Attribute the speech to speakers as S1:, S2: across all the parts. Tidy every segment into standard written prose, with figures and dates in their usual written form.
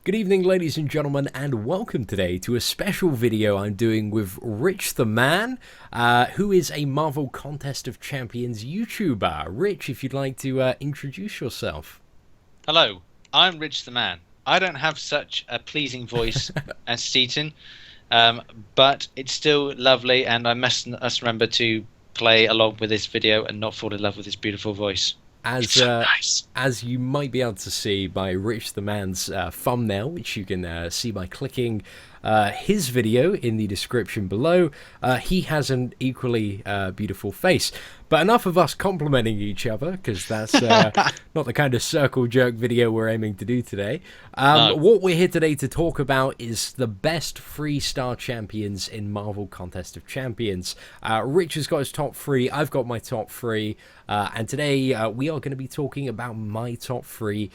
S1: Good evening, ladies and gentlemen, and welcome today to a special video I'm doing with RichTheMan, who is a Marvel Contest of Champions YouTuber. Rich, if you'd like to introduce yourself.
S2: Hello, I'm Rich the Man. I don't have such a pleasing voice as Seatin, but it's still lovely, and I must remember to play along with this video and not fall in love with his beautiful voice. It's so nice.
S1: As you might be able to see by Rich the Man's thumbnail, which you can see by clicking his video in the description below, he has an equally beautiful face. But enough of us complimenting each other, because that's not the kind of circle jerk video we're aiming to do today.
S2: No.
S1: What we're here today to talk about is the best 3-star champions in Marvel Contest of Champions. Rich has got his top 3, I've got my top 3, and today we are going to be talking about my top 3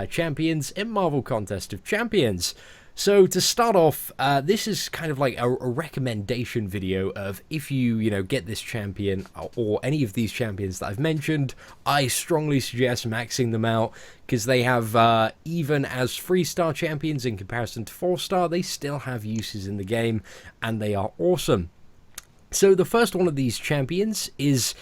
S1: champions in Marvel Contest of Champions. So to start off, this is kind of like a recommendation video of if you get this champion or any of these champions that I've mentioned, I strongly suggest maxing them out because they have, even as 3-star champions in comparison to 4-star, they still have uses in the game and they are awesome. So the first one of these champions is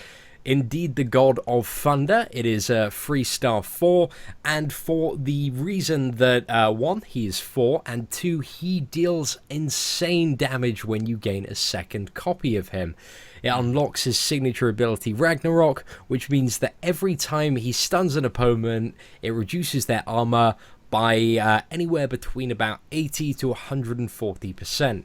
S1: indeed the God of Thunder. It is a 3-star 4, and for the reason that 1, he is 4, and 2, he deals insane damage when you gain a second copy of him. It unlocks his signature ability Ragnarok, which means that every time he stuns an opponent, it reduces their armor by anywhere between about 80 to 140%.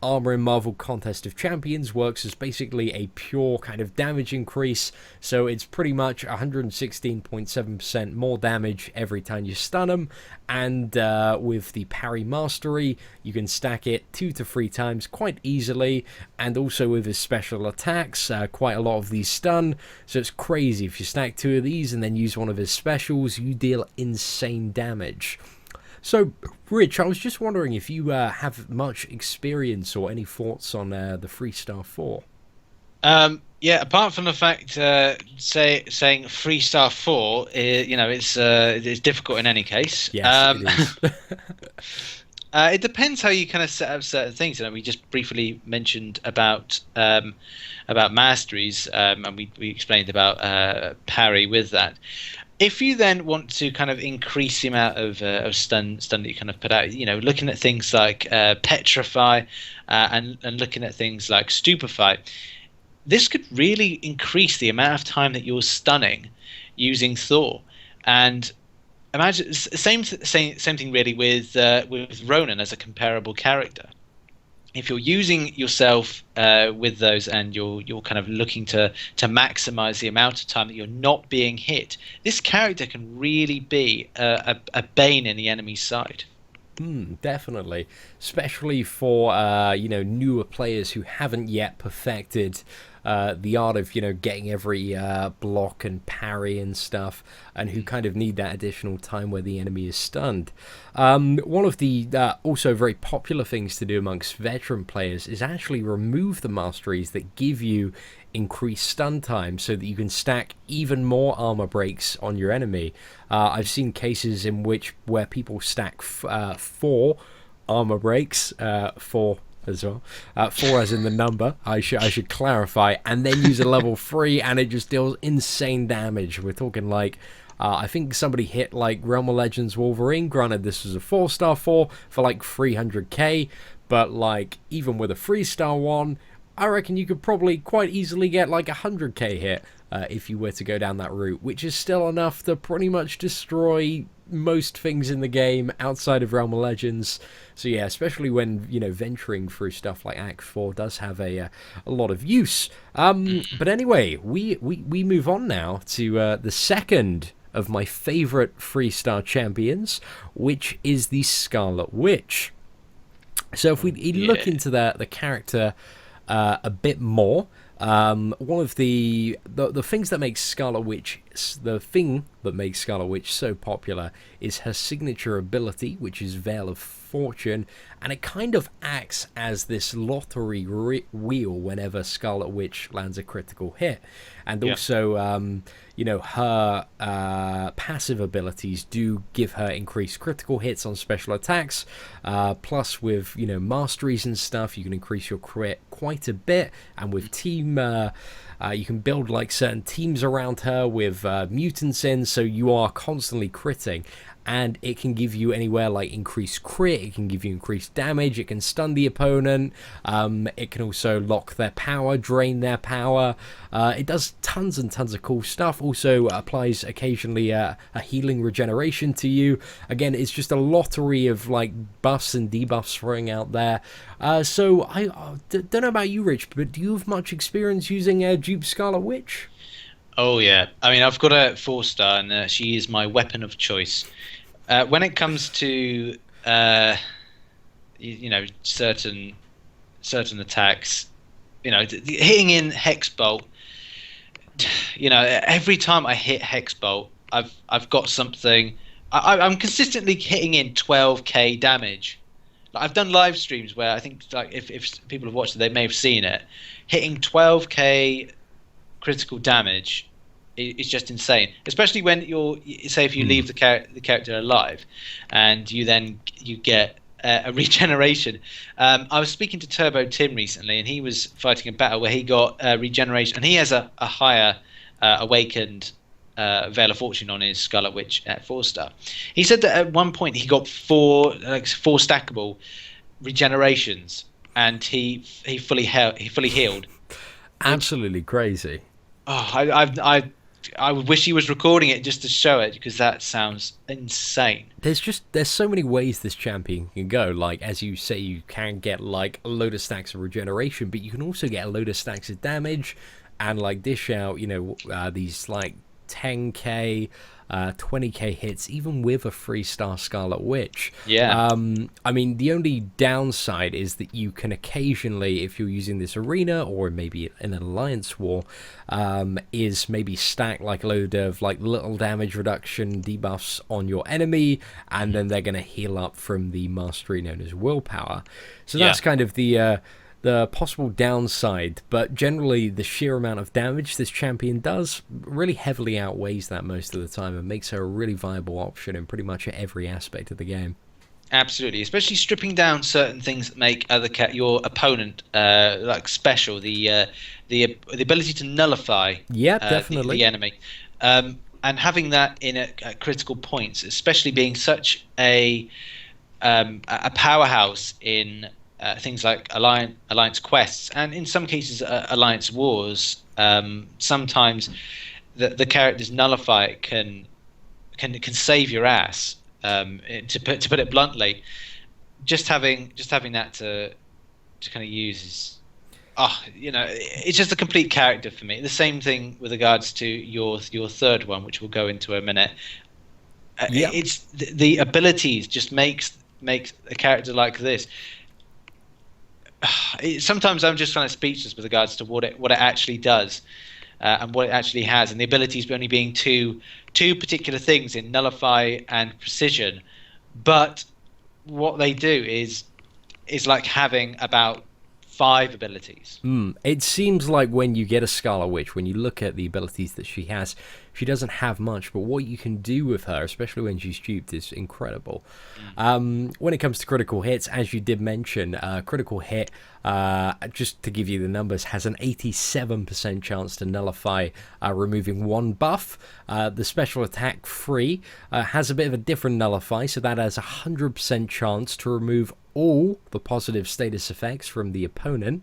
S1: Armor in Marvel Contest of Champions works as basically a pure kind of damage increase, so it's pretty much 116.7% more damage every time you stun them, and with the parry mastery, you can stack it 2 to 3 times quite easily, and also with his special attacks, quite a lot of these stun, so it's crazy. If you stack 2 of these and then use one of his specials, you deal insane damage. So, Rich, I was just wondering if you have much experience or any thoughts on the 3-star 4.
S2: Yeah, apart from the fact saying 3-star 4, it's difficult in any case.
S1: Yes, it is.
S2: It depends how you kind of set up certain things. We just briefly mentioned about masteries, and we explained about parry with that. If you then want to kind of increase the amount of stun that you kind of put out, looking at things like petrify and looking at things like stupefy, this could really increase the amount of time that you're stunning using THOR. And imagine same thing really with Ronan as a comparable character. If you're using yourself with those and you're kind of looking to maximize the amount of time that you're not being hit, this character can really be a bane in the enemy's side.
S1: Definitely, especially for newer players who haven't yet perfected the art of getting every block and parry and stuff, and who kind of need that additional time where the enemy is stunned. One of the also very popular things to do amongst veteran players is actually remove the masteries that give you increased stun time so that you can stack even more armor breaks on your enemy. I've seen cases in where people stack 4 armor breaks, 4 as well, 4 as in the number, I should clarify, and then use a level 3 and it just deals insane damage. We're talking like I think somebody hit like Realm of Legends Wolverine. Granted, this was a 4-star 4 for like 300k, but like even with a 3-star one, I reckon you could probably quite easily get like 100k hit if you were to go down that route, which is still enough to pretty much destroy most things in the game outside of Realm of Legends. So yeah, especially when venturing through stuff like Act 4 does have a lot of use. But anyway, we move on now to the second of my favorite 3-star champions, which is the Scarlet Witch. So if we look into the character a bit more, one of the things that makes Scarlet Witch the thing that makes Scarlet Witch so popular is her signature ability, which is Veil of Fortune, and it kind of acts as this lottery wheel whenever Scarlet Witch lands a critical hit. And also, her passive abilities do give her increased critical hits on special attacks. Plus, with masteries and stuff, you can increase your crit quite a bit. And with team, you can build like certain teams around her with mutants in, so you are constantly critting. And it can give you anywhere like increased crit, it can give you increased damage, it can stun the opponent, it can also lock their power, drain their power. It does tons and tons of cool stuff. Also applies occasionally a healing regeneration to you. Again, it's just a lottery of like buffs and debuffs throwing out there. So I don't know about you, Rich, but do you have much experience using Dupe Scarlet Witch?
S2: Oh yeah, I mean I've got a 4-star, and she is my weapon of choice. When it comes to certain attacks, hitting in Hex Bolt, every time I hit Hex Bolt, I've got something. I'm consistently hitting in 12k damage. Like, I've done live streams where I think, like, if people have watched it, they may have seen it. Hitting 12k critical damage is just insane, especially when if you leave the character alive, and you get a regeneration. I was speaking to Turbo Tim recently, and he was fighting a battle where he got regeneration, and he has a higher awakened Veil of Fortune on his Scarlet Witch at 4-star. He said that at one point he got four stackable regenerations, and he fully healed.
S1: Absolutely crazy.
S2: Oh, I wish he was recording it just to show it, because that sounds insane.
S1: There's so many ways this champion can go. Like, as you say, you can get like a load of stacks of regeneration, but you can also get a load of stacks of damage and like dish out, these like 10k, 20k hits, even with a 3-star Scarlet Witch.
S2: Yeah.
S1: I mean, the only downside is that you can occasionally, if you're using this arena or maybe in an alliance war, is maybe stack like a load of like little damage reduction debuffs on your enemy, and then they're going to heal up from the mastery known as willpower. So that's kind of the possible downside, but generally the sheer amount of damage this champion does really heavily outweighs that most of the time, and makes her a really viable option in pretty much every aspect of the game.
S2: Absolutely, especially stripping down certain things that make your opponent like special. The ability to nullify
S1: definitely
S2: the enemy, and having that in at critical points, especially being such a powerhouse in things like alliance quests, and in some cases alliance wars. Sometimes the character's nullify can save your ass. To put it bluntly, just having that to kind of use is, it's just a complete character for me. The same thing with regards to your third one, which we'll go into in a minute. It's the abilities just makes a character like this. Sometimes I'm just kind of speechless with regards to what it actually does, and what it actually has, and the abilities only being two particular things in nullify and precision, but what they do is like having about 5 abilities.
S1: It seems like when you get a Scarlet Witch, when you look at the abilities that she has, she doesn't have much, but what you can do with her, especially when she's duped, is incredible. When it comes to critical hits, as you did mention, critical hit, just to give you the numbers, has an 87% chance to nullify, removing 1 buff. The special attack free has a bit of a different nullify, so that has a 100% chance to remove all the positive status effects from the opponent.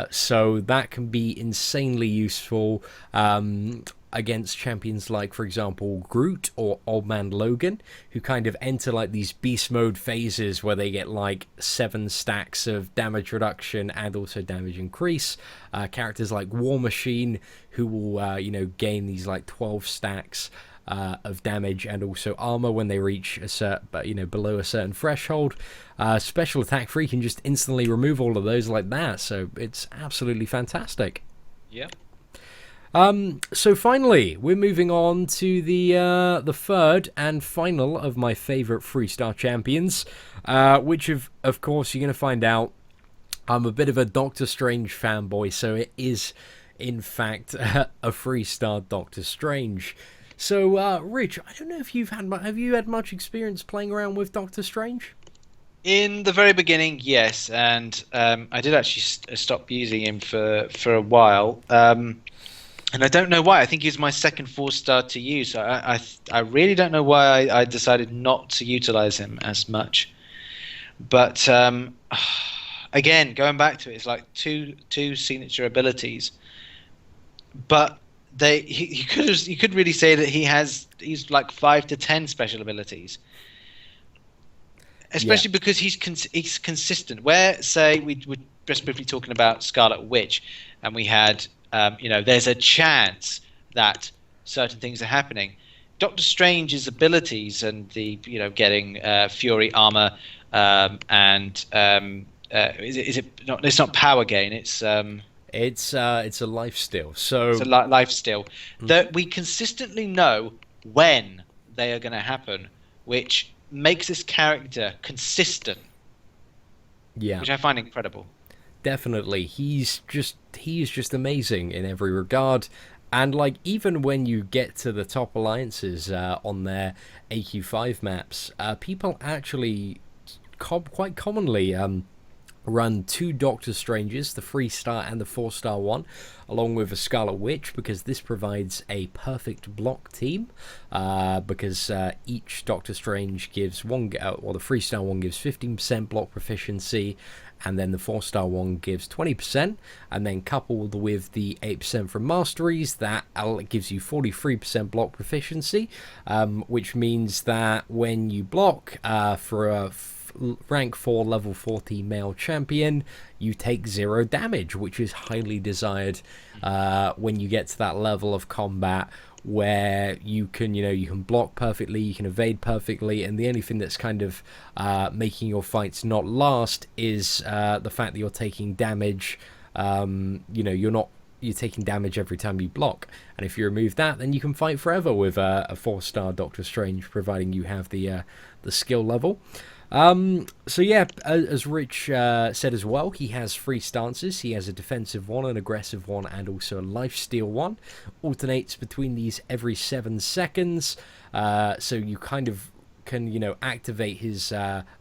S1: So that can be insanely useful against champions like, for example, Groot or Old Man Logan, who kind of enter like these beast mode phases where they get like 7 stacks of damage reduction and also damage increase. Characters like War Machine, who will gain these like 12 stacks of damage and also armor when they reach below a certain threshold. Special attack free can just instantly remove all of those like that, so it's absolutely fantastic.
S2: Yeah.
S1: So finally, we're moving on to the third and final of my favorite 3-star champions, which of course you're going to find out. I'm a bit of a Doctor Strange fanboy, so it is, in fact, a 3-star Doctor Strange. So, Rich, I don't know if have you had much experience playing around with Doctor Strange?
S2: In the very beginning, yes, and I did actually stop using him for a while. And I don't know why. I think he was my second 4-star to use. I really don't know why I decided not to utilize him as much. But again, going back to it, it's like two signature abilities. But you could really say that he's like 5 to 10 special abilities. Especially because he's consistent. Where, say, we were just briefly talking about Scarlet Witch, and we had there's a chance that certain things are happening. Doctor Strange's abilities and the getting Fury armor and is it not? It's not power gain. It's
S1: a life steal. So
S2: it's a life steal that we consistently know when they are going to happen, which makes this character consistent.
S1: Yeah,
S2: which I find incredible.
S1: Definitely, he is just amazing in every regard, and like even when you get to the top alliances on their AQ5 maps, people actually quite commonly run 2 Doctor Stranges, the 3-star and the 4-star one, along with a Scarlet Witch, because this provides a perfect block team. Because each Doctor Strange gives the 3-star one gives 15% block proficiency, and then the 4-star one gives 20%, and then coupled with the 8% from masteries, that gives you 43% block proficiency, which means that when you block for a rank 4 level 40 male champion, you take 0 damage, which is highly desired when you get to that level of combat where you can block perfectly, you can evade perfectly, and the only thing that's kind of making your fights not last is the fact that you're taking damage. You're taking damage every time you block, and if you remove that, then you can fight forever with a 4-star Doctor Strange, providing you have the skill level. So yeah, as Rich said as well, he has 3 stances. He has a defensive one, an aggressive one, and also a lifesteal one. Alternates between these every 7 seconds. So you kind of can, activate his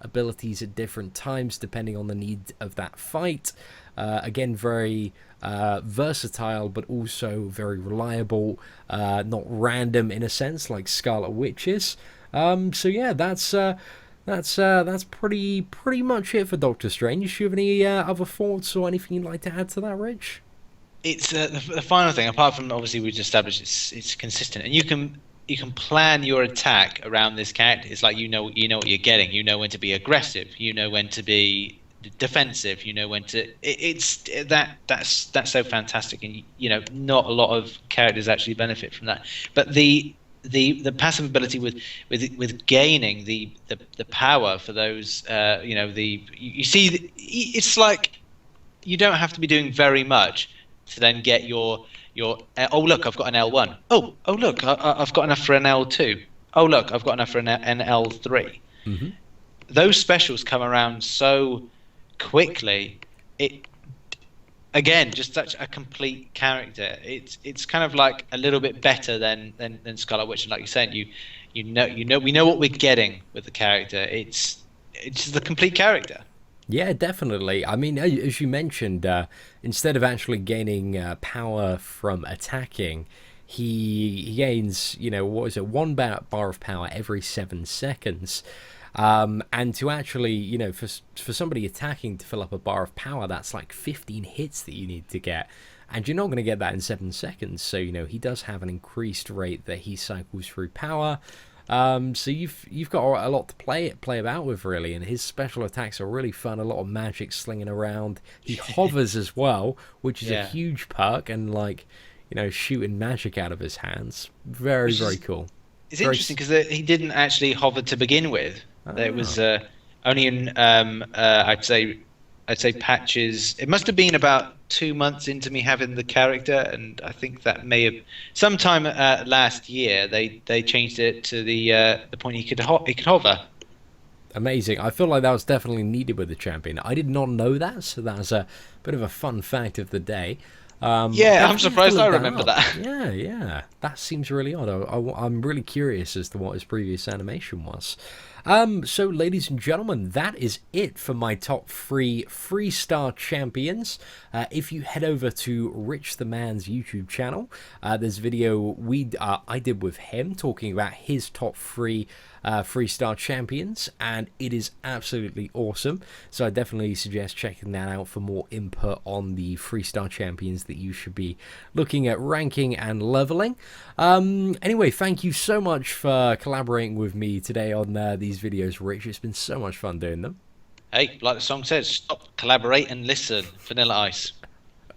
S1: abilities at different times depending on the need of that fight. Again, very versatile, but also very reliable, not random in a sense like Scarlet Witch is. So yeah, that's pretty much it for Doctor Strange. Do you have any other thoughts or anything you'd like to add to that, Rich?
S2: It's the final thing. Apart from obviously we just established it's consistent, and you can plan your attack around this character. It's like you know what you're getting. You know when to be aggressive. You know when to be defensive. You know when to. That's so fantastic, and not a lot of characters actually benefit from that. But the passive ability with gaining the power for those you see it's like you don't have to be doing very much to then get your oh look, I've got an L1, oh look, I've got enough for an L2, oh look, I've got enough for an L3.
S1: Mm-hmm.
S2: Those specials come around so quickly. Again, just such a complete character. It's kind of like a little bit better than Scarlet Witch. And like you said, we know what we're getting with the character. It's just the complete character.
S1: Yeah, definitely. I mean, as you mentioned, instead of actually gaining power from attacking, he gains 1 bar of power every 7 seconds. And to actually, for somebody attacking to fill up a bar of power, that's like 15 hits that you need to get. And you're not going to get that in 7 seconds. So, he does have an increased rate that he cycles through power. So you've got a lot to play about with, really. And his special attacks are really fun. A lot of magic slinging around. He hovers as well, which is a huge perk. And shooting magic out of his hands. Very, very cool.
S2: It's interesting because he didn't actually hover to begin with. It was only in I'd say I'd say Patches. It must have been about 2 months into me having the character, and I think that may have sometime last year they changed it to the point he could hover.
S1: Amazing. I feel like that was definitely needed with the champion. I did not know that, so that's a bit of a fun fact of the day.
S2: Yeah, I'm surprised I remember that.
S1: Yeah, yeah. That seems really odd. I'm really curious as to what his previous animation was. So, ladies and gentlemen, that is it for my top 3 3-star champions. If you head over to Rich the Man's YouTube channel, there's a video I did with him talking about his top 3 3-star champions, and it is absolutely awesome. So I definitely suggest checking that out for more input on the 3-star champions that you should be looking at ranking and leveling. Anyway, thank you so much for collaborating with me today on these videos, Rich. It's been so much fun doing them.
S2: Hey, like the song says, stop, collaborate, and listen. Vanilla Ice.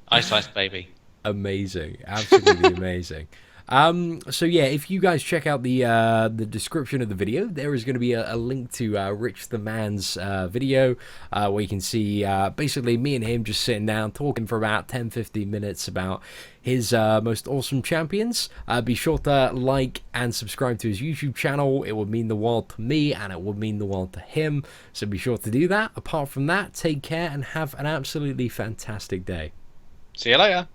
S2: Ice, ice, baby.
S1: Amazing. Absolutely amazing. So yeah, if you guys check out the description of the video, there is going to be a link to Rich the Man's video, where you can see basically me and him just sitting down talking for about 10-15 minutes about his most awesome champions. Be sure to like and subscribe to his YouTube channel. It would mean the world to me, and it would mean the world to him, so be sure to do that. Apart from that, take care and have an absolutely fantastic day.
S2: See you later.